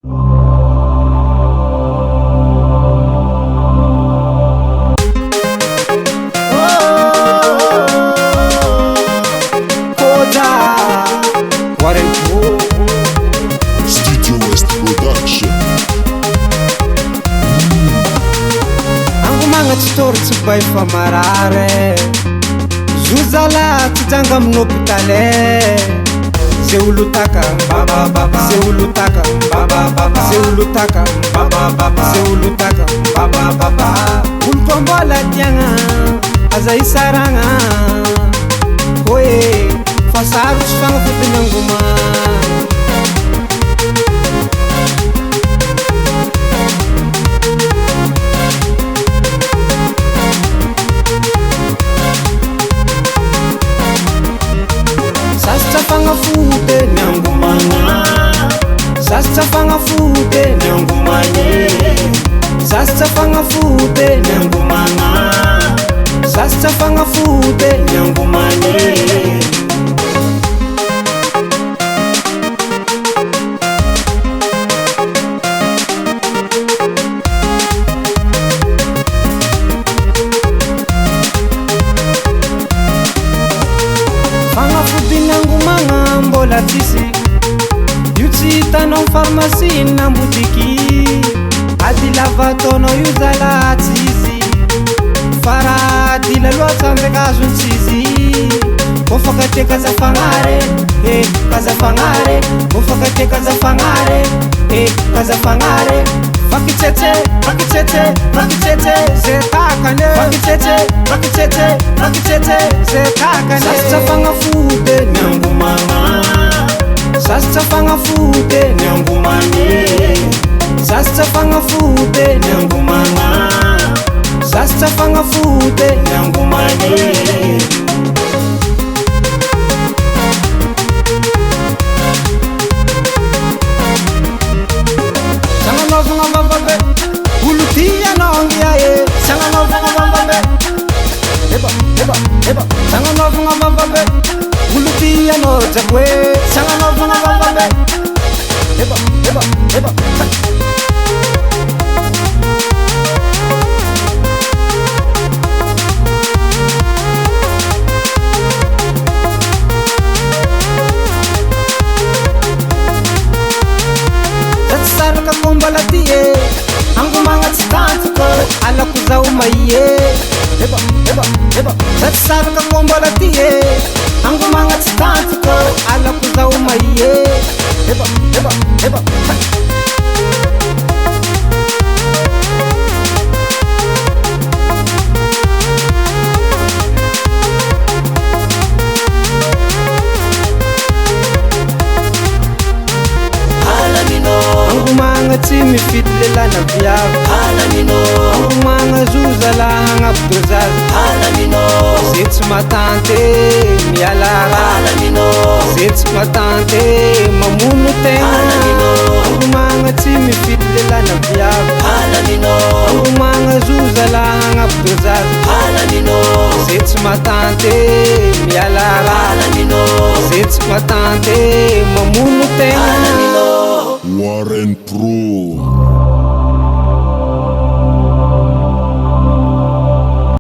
Studio West Production. Angomagna tsy tory tsy bay fa marare Zuzala tsy janga amin'ny hôpitaly Ze olutaka Ze olutaka Ze olutaka Ze olutaka Olo mbola tiagna aza isaragna Hoe fa sarotsy fagnafotony angoma Sastra fagnafote ny angomagna Sastra fagnafote ny angomagna Sastra fagnafote ny angomagna Sastra fagnafote ny angomagna Angomagna mbola tsisy Io tsy hitanao pharmacie na boutiky Ady lava taonao io zala tsy izy Fa raha adila loatra ambekazony tsy izy Kofakateka zafagnare kazafagnare Kofakateka zafagnare kazafagnare Vakitsetse ze takane Vakitsetse ze takane Sastra fagnafote ny angomagna Sastra fagnafote ny angomagna Sastra fagnafote ny angomagna Sastra fagnafote ny angomagna Olo tianao ngia Sagnanovagna vavabe Eba Sagnanovagna vavabe Olo tianao jako Sagnanovagna vavabe Eba Saraka kombala tie Angomagna tsy tantiko Alako zao maie Eba Saraka kombala tie Angomagna tsy tantiko Alako zao maie Eba Angomagna tsy mifidy lelana viavy Angomagna zozala hagnabodo zazy Ze tsy matante mialara Ze tsy matante mamono tegna Angomagna tsy mifidy lelana viavy Angomagna zozala hagnabodo zazy Ze tsy matante mialara Ze tsy matante mamono tegna Warren Pro.